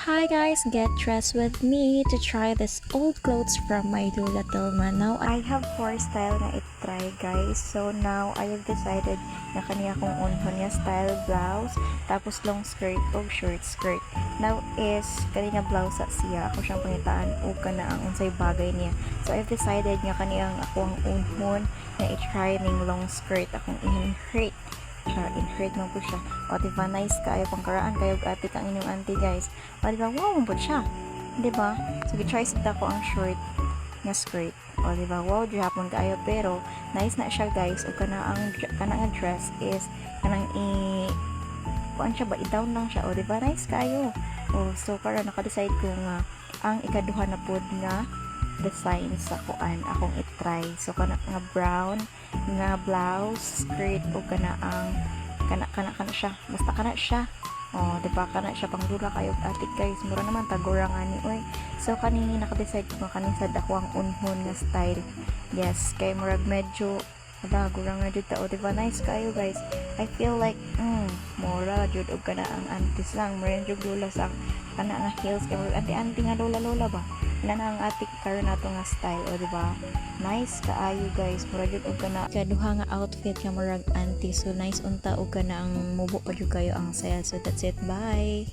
Hi guys, get dressed with me to try this old clothes from my Dula Tilma. Now, I have four style na i-try guys. So now, I have decided na kaniya kong unhon niya style blouse, tapos long skirt o short skirt. Now is, kanina blouse sa siya, ako siyang pangitaan o kana ang unsay bagay niya. So I've decided nga kaniyang ako ang unhon na i-try ning long skirt akong i-hurt. In-hurt mo po siya. O diba, nice kayo, pangkaraan kayo atik ang inyong auntie guys. O diba, wow mo po siya. Diba? So, try sa ko ang short nga skirt. O diba, wow, hapon kayo. Pero, nice na siya guys. O kana ang dress is, kanang kuan siya ba, i-down lang siya. O diba, nice kayo. O, so, para naka-decide ko nga, ang ikaduha na pod nga design sa kuan akong i-try. So kana nga brown nga blouse skirt o kana ang kana siya, basta kana siya. Oh, di ba kana siya pang dula kayo atik guys, mura naman tagurang ani oy. So kani naka-decide ko kaning sad ako ang unhon nga style. Yes, kay murag medyo gurang na jud ta. O di ba, nice kayo guys. I feel like mura jud og kana ang antis lang, mura jud dula sa kana nga heels kay anti nga lola ba. Ilan ang atik karon nato nga style, o diba? Nice kaayo guys, murag jud og kana kaduha nga outfit nga murag anti, so nice unta og kana ang mubo pa jud kayo ang saya. So that's it, bye.